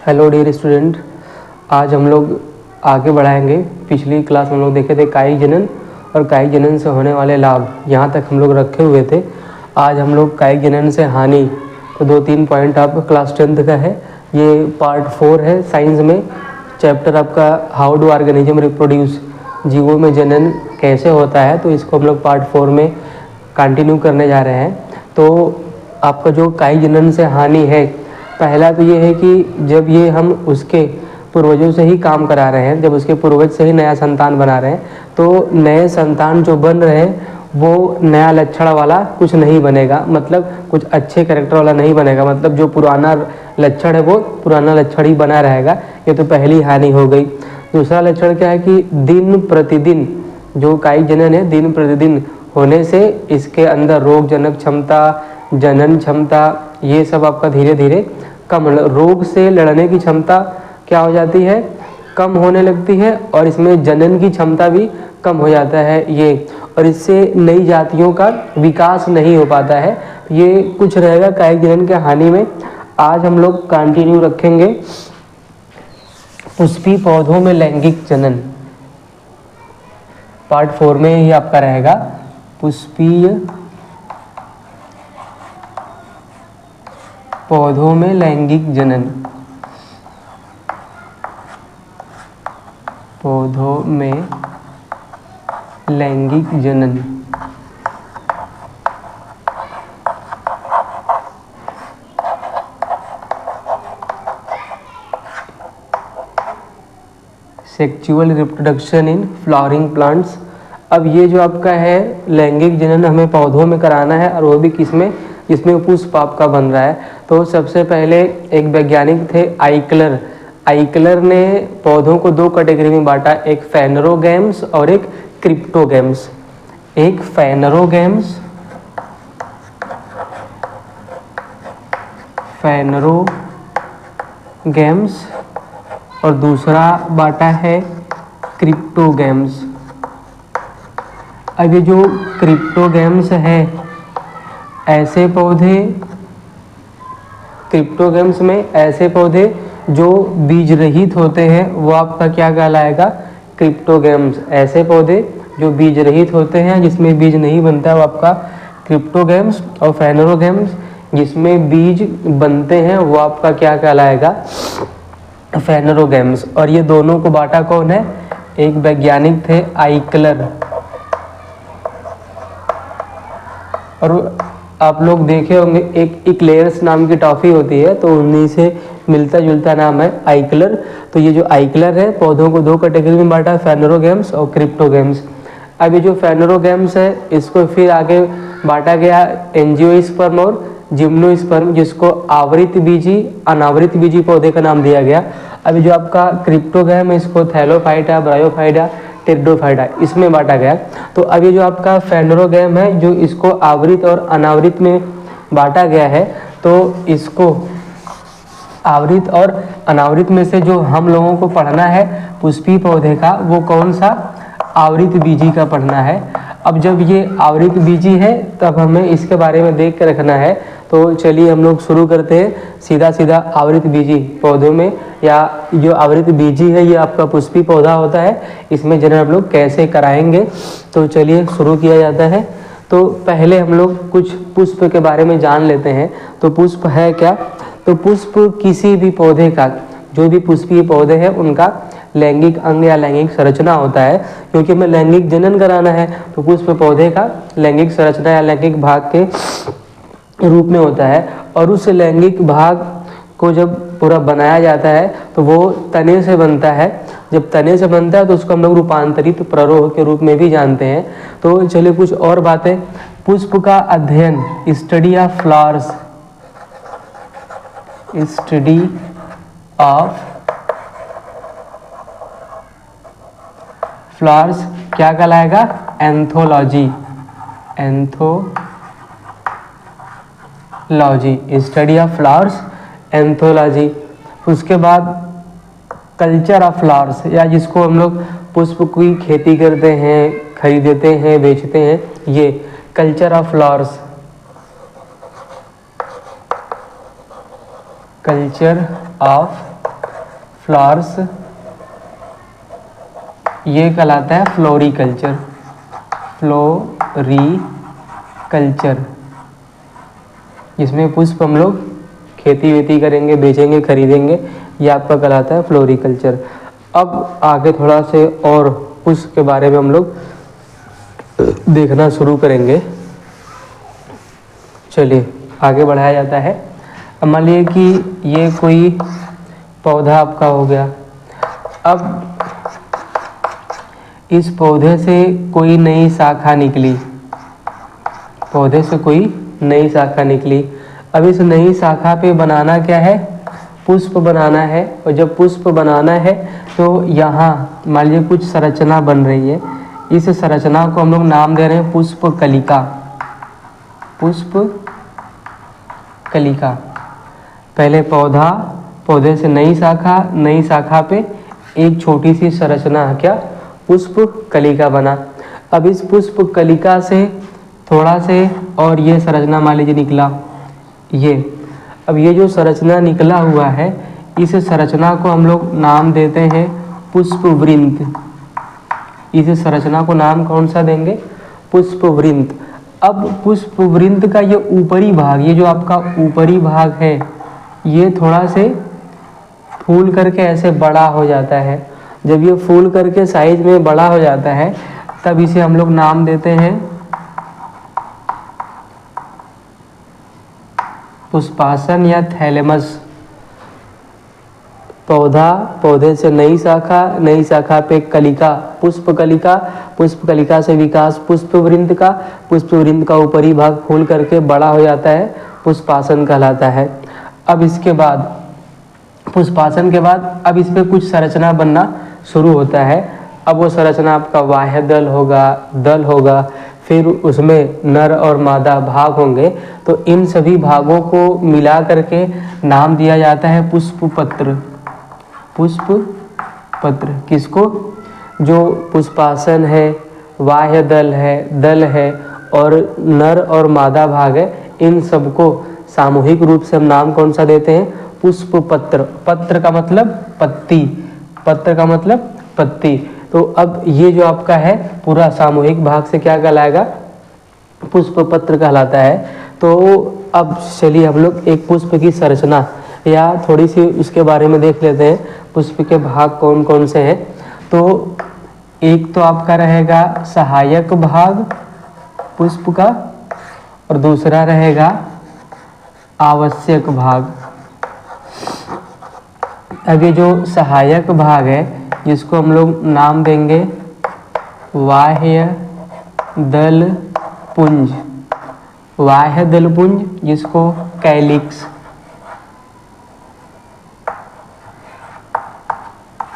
Hello dear student, आज हम लोग आगे बढ़ाएंगे। पिछली क्लास में हम लोग देखे थे कायिक जनन और कायिक जनन से होने वाले लाभ, यहाँ तक हम लोग रखे हुए थे। आज हम लोग कायिक जनन से हानि, तो 2-3 पॉइंट आपका क्लास 10th का है। ये पार्ट 4 है साइंस में। चैप्टर आपका हाउ डू ऑर्गेनिज्म रिप्रोड्यूस, जीवों में जनन कैसे होता है, तो इसको हम लोग पार्ट 4 में कंटिन्यू करने जा रहे हैं। तो आपका जो कायिक जनन से हानि है, पहला तो ये है कि जब ये हम उसके पूर्वजों से ही काम करा रहे हैं, जब उसके पूर्वज से ही नया संतान बना रहे हैं, तो नए संतान जो बन रहे हैं वो नया लक्षण वाला कुछ नहीं बनेगा, मतलब कुछ अच्छे कैरेक्टर वाला नहीं बनेगा। मतलब जो पुराना लक्षण है वो पुराना लक्षण ही बना रहेगा। ये तो पहली हानि हो गई। दूसरा लक्षण क्या है कि दिन प्रतिदिन जो कायिक जनन है, दिन प्रतिदिन होने से इसके अंदर रोग जनक क्षमता, जनन क्षमता, ये सब आपका धीरे धीरे कम, रोग से लड़ने की क्षमता क्या हो जाती है, कम होने लगती है, और इसमें जनन की क्षमता भी कम हो जाता है ये, और इससे नई जातियों का विकास नहीं हो पाता है। ये कुछ रहेगा कायिक जनन के हानि में। आज हम लोग कंटिन्यू रखेंगे पुष्पी पौधों में लैंगिक जनन। पार्ट 4 में ही आपका रहेगा पुष्पीय पौधों में लैंगिक जनन। पौधों में लैंगिक जनन। Sexual reproduction in flowering plants. अब ये जो आपका है लैंगिक जनन हमें पौधों में कराना है, और वो भी किसमें, जिसमें पुष्प आपका बन रहा है। तो सबसे पहले एक वैज्ञानिक थे आइकलर। आइकलर ने पौधों को 2 कैटेगरी में बांटा, एक फेनरोगैम्स और एक क्रिप्टोगैम्स। एक फेनरोगैम्स, फेनरोगैम्स, और दूसरा बांटा है क्रिप्टोगैम्स। अब ये जो क्रिप्टोगैम्स है, ऐसे पौधे, क्रिप्टोगैम्स में ऐसे पौधे जो बीज रहित होते हैं वो आपका क्या कहलाएगा, क्रिप्टोगैम्स। ऐसे पौधे जो बीज रहित होते हैं, जिसमें बीज नहीं बनता, वो आपका क्रिप्टोगैम्स। और फेनरोगैम्स जिसमें बीज बनते हैं वो आपका क्या कहलाएगा, फेनरोगैम्स। और ये दोनों को बांटा कौन है, एक वैज्ञानिक थे आइकलर। और आप लोग देखे होंगे एक इक्लेयर्स नाम की टॉफ़ी होती है, तो उन्हीं से मिलता जुलता नाम है आइकलर। तो ये जो आइकलर है पौधों को 2 कैटेगरी में बांटा, फेनरोगैम्स और क्रिप्टोगैम्स। अब ये जो फेनरोगैम्स है इसको फिर आगे बांटा गया एंजियोस्पर्म और जिम्नोस्पर्म, जिसको आवृत बीजी, अनावृत बीजी पौधे का नाम दिया गया। अभी जो आपका क्रिप्टोगैम है इसको थैलोफाइटा, ब्रायोफाइटा, टेरिडोफाइटा इसमें बांटा गया। तो अब ये जो आपका फेनरोगैम है जो इसको आवृत और अनावृत में बांटा गया है, तो इसको आवृत और अनावृत में से जो हम लोगों को पढ़ना है पुष्पी पौधे का, वो कौन सा, आवृत बीजी का पढ़ना है। अब जब ये आवृत बीजी है तब हमें इसके बारे में देख के रखना है। तो चलिए हम लोग शुरू करते हैं सीधा सीधा आवृत बीजी पौधों में, या जो आवृत बीजी है ये आपका पुष्पी पौधा होता है, इसमें जनन हम लोग कैसे कराएंगे। तो चलिए शुरू किया जाता है। तो पहले हम लोग कुछ पुष्प के बारे में जान लेते हैं। तो पुष्प है क्या, तो पुष्प किसी भी पौधे का, जो भी पुष्पीय पौधे हैं उनका लैंगिक अंग या लैंगिक संरचना होता है। क्योंकि हमें लैंगिक जनन कराना है तो पुष्प पौधे का लैंगिक संरचना या लैंगिक भाग के रूप में होता है। और उस लैंगिक भाग को जब पूरा बनाया जाता है तो वो तने से बनता है। जब तने से बनता है तो उसको हम लोग रूपांतरित प्ररोह के रूप में भी जानते हैं। तो चलिए कुछ और बातें। पुष्प का अध्ययन, study of flowers, study of flowers क्या कहलाएगा, anthology, anthology, study of flowers, anthology. उसके बाद कल्चर ऑफ फ्लावर्स, या जिसको हम लोग पुष्प की खेती करते हैं, खरीदते हैं, बेचते हैं, ये culture of flowers, culture of flowers, ये कहलाता है फ्लोरिकल्चर। फ्लोरिकल्चर, जिसमें पुष्प हम लोग खेती वेती करेंगे, बेचेंगे, खरीदेंगे, ये आपका कहलाता है फ्लोरिकल्चर। अब आगे थोड़ा से और पुष्प के बारे में हम लोग देखना शुरू करेंगे। चलिए आगे बढ़ाया जाता है। अब मान लीजिए कि ये कोई पौधा आपका हो गया। अब इस पौधे से कोई नई शाखा निकली, पौधे से कोई नई शाखा निकली। अब इस नई शाखा पे बनाना क्या है? पुष्प बनाना है। और जब पुष्प बनाना है तो यहाँ मान लीजिए कुछ संरचना बन रही है। इस संरचना को हम लोग नाम दे रहे हैं पुष्प कलिका। पुष्प कलिका, पहले पौधा, पौधे से नई शाखा, नई शाखा पे एक छोटी सी संरचना, क्या? पुष्प कलिका बना। अब इस पुष्प कलिका से थोड़ा से और ये संरचना मान लीजिए निकला, ये। अब ये जो संरचना निकला हुआ है, इस संरचना को हम लोग नाम देते हैं पुष्पवृंत। इस संरचना को नाम कौन सा देंगे? पुष्पवृंत। अब पुष्पवृंत का ये ऊपरी भाग, ये जो आपका ऊपरी भाग है, ये थोड़ा से फूल करके ऐसे बड़ा हो जाता है। जब ये फूल करके साइज में बड़ा हो जाता है, तब इसे हम लोग नाम देते हैं पुष्पासन या थैलेमस। पौधा, पौधे से नई शाखा, नई शाखा पे कलिका, पुष्प कलिका, पुष्प कलिका से विकास पुष्पवृंत का, पुष्पवृंत का ऊपरी भाग फूल करके बड़ा हो जाता है, पुष्पासन कहलाता है। अब इसके बाद, पुष्पासन के बाद अब इस पे कुछ संरचना बनना शुरू होता है। अब वो संरचना आपका बाह्य दल होगा, दल होगा, फिर उसमें नर और मादा भाग होंगे। तो इन सभी भागों को मिला करके नाम दिया जाता है पुष्पपत्र। पुष्पपत्र किसको? जो पुष्पासन है, बाह्य दल है और नर और मादा भाग है, इन सबको सामूहिक रूप से हम नाम कौन सा देते हैं? पुष्पपत्र। पत्र का मतलब पत्ती, पत्र का मतलब पत्ती। तो अब ये जो आपका है पूरा सामूहिक भाग से क्या कहलाएगा? पुष्पपत्र कहलाता है। तो अब चलिए हम लोग एक पुष्प की संरचना या थोड़ी सी उसके बारे में देख लेते हैं, पुष्प के भाग कौन कौन से हैं। तो एक तो आपका रहेगा सहायक भाग पुष्प का, और दूसरा रहेगा आवश्यक भाग। अब ये जो सहायक भाग है, जिसको हम लोग नाम देंगे बाह्य दल पुंज, बाह्य दल पुंज, जिसको कैलिक्स,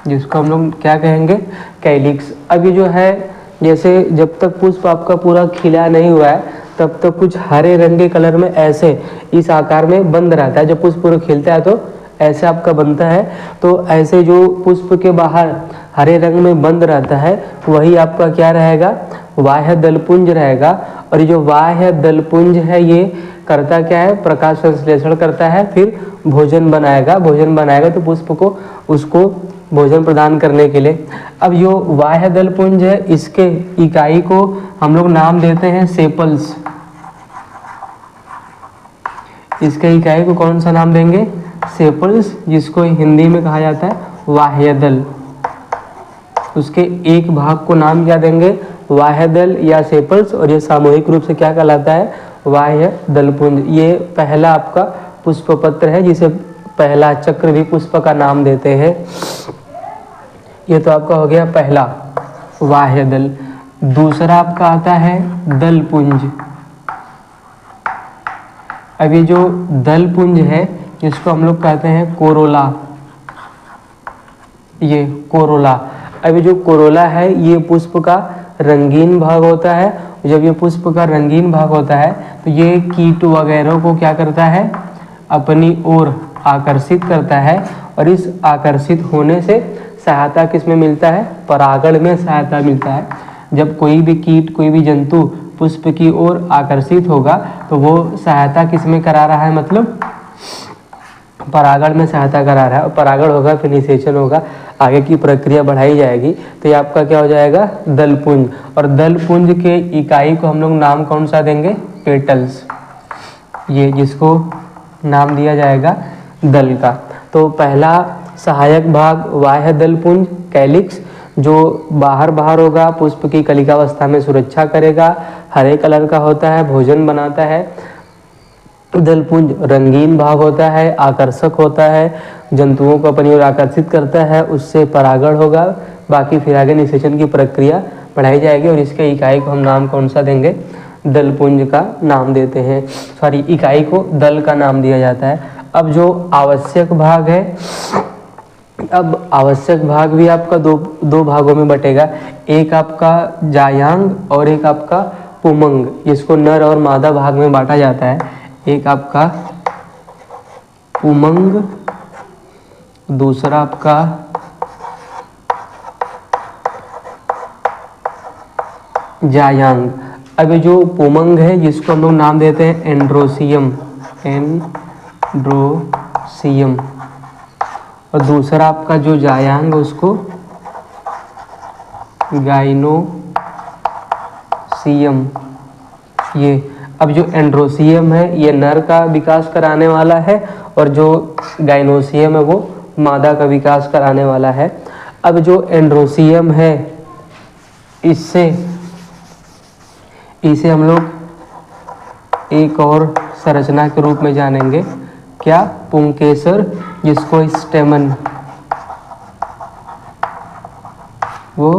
जिसको हम लोग क्या कहेंगे? कैलिक्स। अभी जो है, जैसे जब तक पुष्प आपका पूरा खिला नहीं हुआ है, तब तक कुछ हरे रंग के कलर में ऐसे इस आकार में बंद रहता है। जब पुष्प पूरा खिलता है तो ऐसे आपका बनता है। तो ऐसे जो पुष्प के बाहर हरे रंग में बंद रहता है, वही आपका क्या रहेगा? बाह्य दलपुंज रहेगा। और ये जो बाह्य दलपुंज है, ये करता क्या है? प्रकाश संश्लेषण करता है, फिर भोजन बनाएगा। भोजन बनाएगा तो पुष्प को, उसको भोजन प्रदान करने के लिए। अब जो बाह्य दलपुंज है, इसके इकाई को हम लोग नाम देते हैं सेपल्स। इसके इकाई को कौन सा नाम देंगे? सेपल्स, जिसको हिंदी में कहा जाता है बाह्य दल। उसके एक भाग को नाम क्या देंगे? बाह्य दल या सेपल्स। और ये सामूहिक रूप से क्या कहलाता है? बाह्य दलपुंज। ये पहला आपका पुष्पपत्र है, जिसे पहला चक्र भी पुष्प का नाम देते हैं। ये तो आपका हो गया पहला बाह्य दल। दूसरा आपका आता है दलपुंज। अब ये जो दलपुंज है, जिसको हम लोग कहते हैं कोरोला, ये कोरोला। अब ये जो कोरोला है, ये पुष्प का रंगीन भाग होता है। जब ये पुष्प का रंगीन भाग होता है, तो ये कीट वगैरह को क्या करता है? अपनी ओर आकर्षित करता है। और इस आकर्षित होने से सहायता किस में मिलता है? परागण में सहायता मिलता है। जब कोई भी कीट, कोई भी जंतु पुष्प की ओर आकर्षित होगा, तो वो सहायता किस में करा रहा है? मतलब परागण में सहायता करा रहा है, और परागण होगा फिर निषेचन होगा, आगे की प्रक्रिया बढ़ाई जाएगी, तो ये आपका क्या हो जाएगा, दलपुंज। और दलपुंज के इकाई को हम लोग नाम कौन सा देंगे, पेटल्स, ये जिसको नाम दिया जाएगा दल का। तो पहला सहायक भाग बाह्य दलपुंज कैलिक्स, जो बाहर होगा, पुष्प की कलिकावस्था में सुरक्षा करेगा, हरे कलर का होता है, भोजन बनाता है। दलपुंज रंगीन भाग होता है, आकर्षक होता है, जंतुओं को अपनी ओर आकर्षित करता है, उससे परागण होगा, बाकी फिर आगे निषेचन की प्रक्रिया बढ़ाई जाएगी, और इसके इकाई को हम नाम कौन सा देंगे, दलपुंज का नाम देते हैं, सॉरी इकाई को दल का नाम दिया जाता है। अब जो आवश्यक भाग है, अब आवश्यक भाग भी आपका दो भागों में बटेगा, एक आपका जायांग और एक आपका पुमंग, जिसको नर और मादा भाग में बांटा जाता है। एक आपका पुमंग, दूसरा आपका जायांग। अब ये जो पुमंग है, जिसको हम लोग नाम देते हैं एंड्रोसियम, एंड्रोसियम, और दूसरा आपका जो जायांग उसको गाइनोसियम। ये अब जो एंड्रोसियम है ये नर का विकास कराने वाला है, और जो गाइनोसियम है वो मादा का विकास कराने वाला है। अब जो एंड्रोसियम है इसे हम लोग एक और संरचना के रूप में जानेंगे, क्या, पुंकेसर, जिसको स्टेमन, वो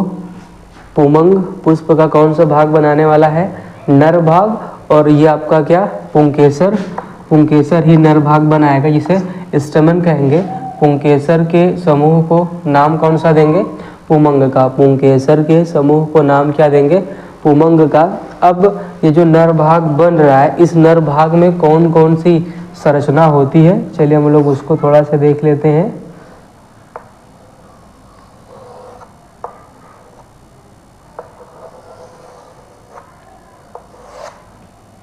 पुमंग पुष्प का कौन सा भाग बनाने वाला है, नर भाग, और ये आपका क्या, पुंकेसर ही नर भाग बनाएगा, जिसे स्टेमन कहेंगे। पुंकेसर के समूह को नाम कौन सा देंगे, पुमंग का। पुंकेसर के समूह को नाम क्या देंगे, पुमंग का। अब ये जो नर भाग बन रहा है, इस नर भाग में कौन कौन सी संरचना होती है, चलिए हम लोग उसको थोड़ा सा देख लेते हैं।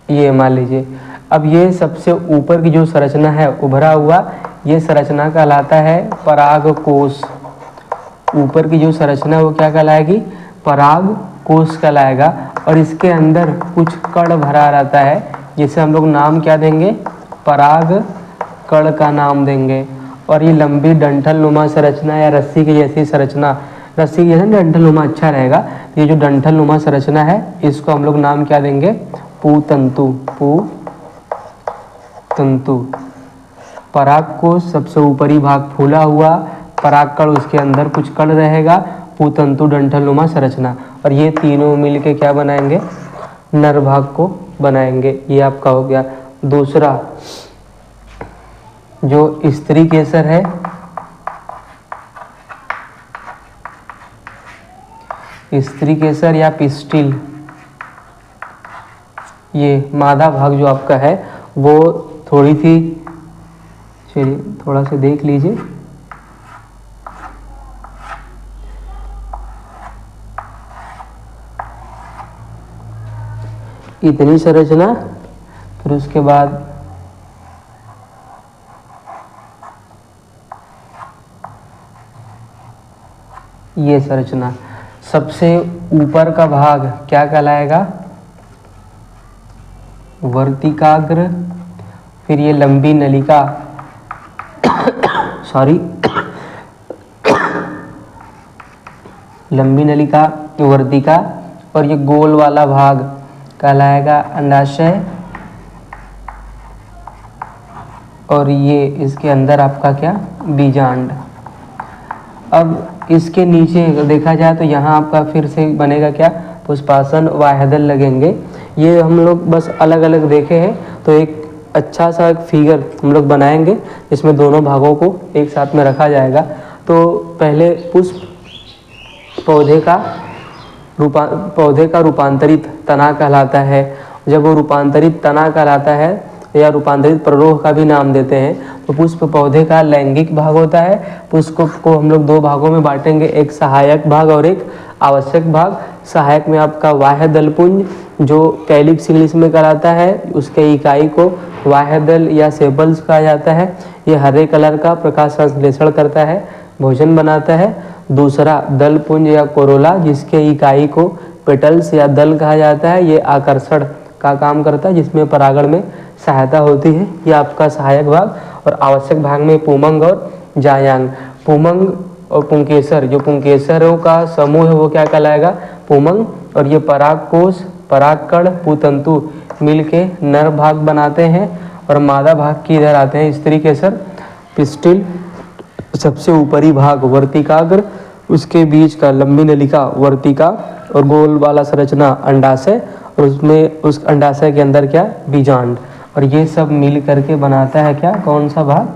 ये मान लीजिए, अब ये सबसे ऊपर की जो संरचना है उभरा हुआ, ये संरचना कहलाता है परागकोश। ऊपर की जो संरचना वो क्या कहलाएगी, परागकोश कहलाएगा, और इसके अंदर कुछ कण भरा रहता है, जिसे हम लोग नाम क्या देंगे, पराग कण का नाम देंगे। और ये लंबी डंठल नुमा संरचना या रस्सी की जैसी संरचना, रस्सी की जैसे डंठल नुमा अच्छा रहेगा, ये जो डंठल नुमा संरचना है इसको हम लोग नाम क्या देंगे, पुतंतु। पुतंतु। परागकोश सबसे ऊपरी भाग फूला हुआ, परागकण उसके अंदर कुछ कण रहेगा, पुतंतु डंठल नुमा संरचना, और ये तीनों मिलके क्या बनाएंगे, नर भाग को बनाएंगे। ये आपका हो गया। दूसरा जो स्त्री केसर है, स्त्री केसर या पिस्टिल, ये मादा भाग जो आपका है वो थोड़ी सी, चलिए थोड़ा सा देख लीजिए, इतनी संरचना, फिर उसके बाद ये संरचना। सबसे ऊपर का भाग क्या कहलाएगा, वर्तिकाग्र, फिर ये लंबी नलिका सॉरी लंबी नलिका, वर्तिका, और ये गोल वाला भाग कहलाएगा अंडाशय, और ये इसके अंदर आपका क्या, बीजांड। अब इसके नीचे देखा जाए तो यहाँ आपका फिर से बनेगा क्या, पुष्पासन, वाह्यदल लगेंगे। ये हम लोग बस अलग अलग देखे हैं, तो एक अच्छा सा एक फिगर हम लोग बनाएंगे जिसमें दोनों भागों को एक साथ में रखा जाएगा। तो पहले पुष्प पौधे का रूपांतरित तना कहलाता है। जब वो रूपांतरित तना कहलाता है या रूपांतरित प्ररोह का भी नाम देते हैं, तो पुष्प पौधे का लैंगिक भाग होता है। पुष्प को हम लोग दो भागों में बांटेंगे, एक सहायक भाग और एक आवश्यक भाग। सहायक में आपका बाह्य दलपुंज, जो कैलिप्स इंग्लिश में कहलाता है, उसके इकाई को वाह्यदल या सेपल्स कहा जाता है। ये हरे कलर का प्रकाश संश्लेषण करता है, भोजन बनाता है। दूसरा दल पुंज या कोरोला, जिसके इकाई को पेटल्स या दल कहा जाता है, ये आकर्षण का काम करता है, जिसमें परागण में सहायता होती है। ये आपका सहायक भाग। और आवश्यक भाग में पुमंग और जायांग। पुमंग और पुंकेसर, जो पुंकेसरों का समूह है वो क्या कहलाएगा, पुमंग। और ये परागकोश, परागकण, पुतंतु मिलके नर भाग बनाते हैं। और मादा भाग की इधर आते हैं स्त्री केसर, पिस्टिल, सबसे ऊपरी भाग वर्तिकाग्र, उसके बीच का लंबी नलिका वर्तिका, और गोल वाला संरचना अंडाशय, और उसमें उस अंडाशय के अंदर क्या, बीजांड। और ये सब मिल करके बनाता है क्या, कौन सा भाग,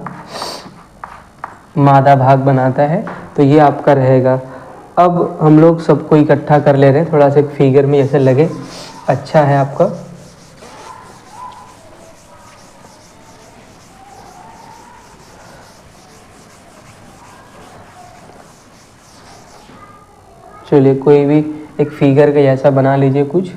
मादा भाग बनाता है। तो ये आपका रहेगा। अब हम लोग सबको इकट्ठा कर ले रहे हैं, थोड़ा सा एक फिगर में ऐसे लगे, अच्छा है आपका। चलिए कोई भी एक फिगर का जैसा बना लीजिए कुछ।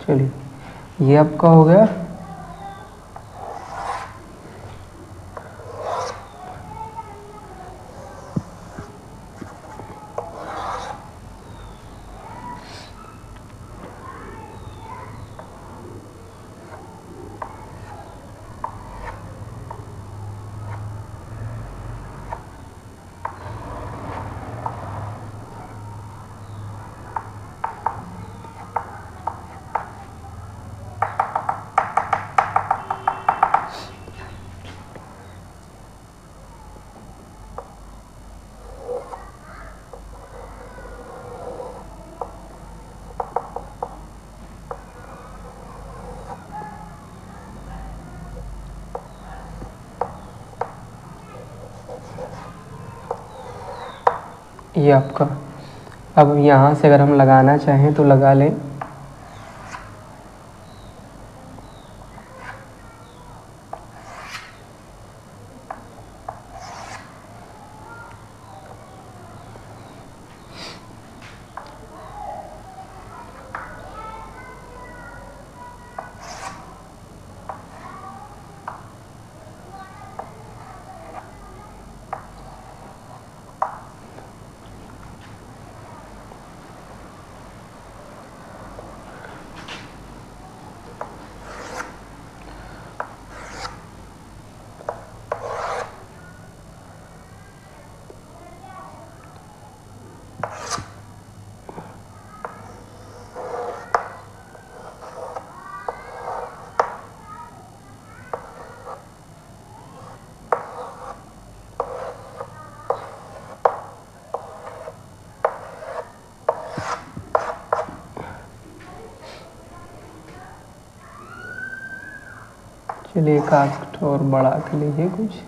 चलिए ये आपका हो गया। ये आपका। अब यहाँ से अगर हम लगाना चाहें तो लगा लें। चलिए कास्ट और बढ़ा के लीजिए कुछ।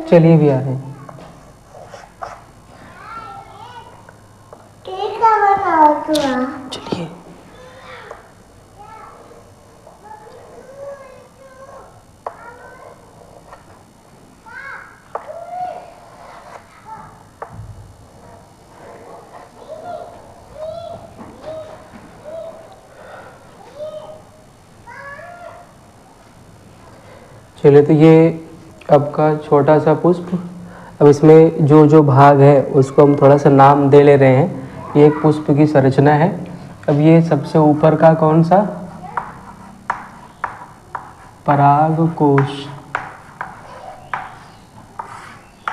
चलिए भी आ रहे हैं। चलिए। चलिए, तो ये आपका छोटा सा पुष्प। अब इसमें जो जो भाग है उसको हम थोड़ा सा नाम दे ले रहे हैं। ये एक पुष्प की संरचना है। अब ये सबसे ऊपर का कौन सा? परागकोश,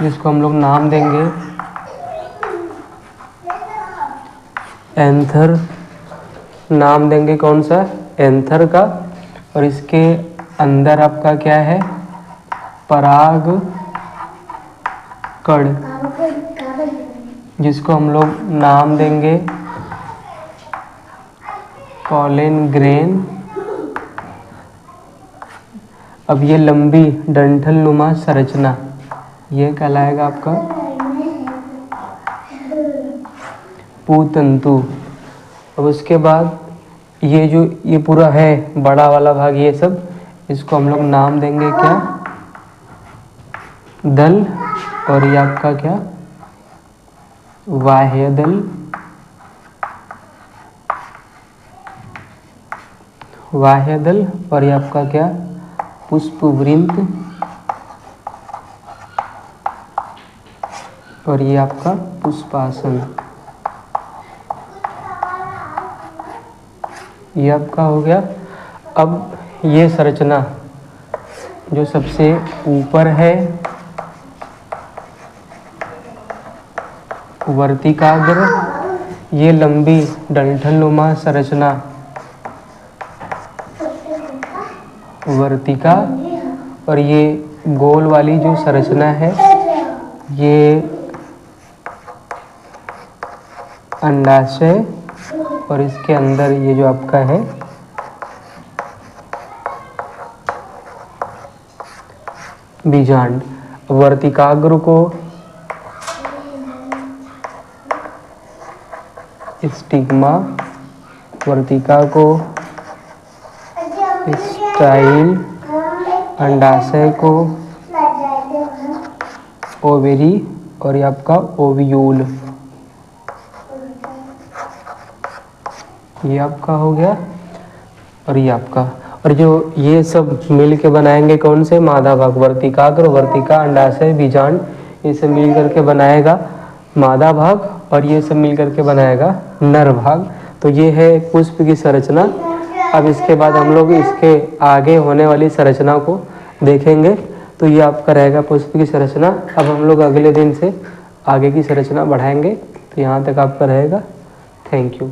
जिसको हम लोग नाम देंगे एंथर। नाम देंगे कौन सा? एंथर का। और इसके अंदर आपका क्या है? पराग कण, जिसको हम लोग नाम देंगे पॉलन ग्रेन। अब ये लंबी डंठल नुमा संरचना, ये कहलाएगा आपका पूतंतु। अब उसके बाद ये जो ये पूरा है बड़ा वाला भाग, ये सब, इसको हम लोग नाम देंगे क्या? दल। और ये आपका क्या? बाह्य दल। बाह्य दल। और ये आपका क्या? पुष्पवृंत। और ये आपका पुष्पासन। ये आपका हो गया। अब ये संरचना जो सबसे ऊपर है, वर्तिकाग्र, ये लंबी डंठलनुमा संरचना वर्तिका। और ये गोल वाली जो संरचना है ये अंडाशय। और इसके अंदर ये जो आपका है बीजांड। वर्तिकाग्र को स्टिग्मा, वर्तिका को स्टाइल, अंडाशय को ओवेरी, और ये आपका ओव्यूल। ये आपका हो गया। और ये आपका, और जो ये सब मिल के बनाएंगे कौन से? मादा भाग। वर्तिकाग्र, वर्तिका, अंडाशय, बीजांड, ये सब मिल करके बनाएगा मादा भाग। और ये सब मिल करके बनाएगा नर भाग। तो ये है पुष्प की संरचना। अब इसके बाद हम लोग इसके आगे होने वाली संरचना को देखेंगे। तो ये आपका रहेगा पुष्प की संरचना। अब हम लोग अगले दिन से आगे की संरचना बढ़ाएंगे। तो यहाँ तक आपका रहेगा। Thank you.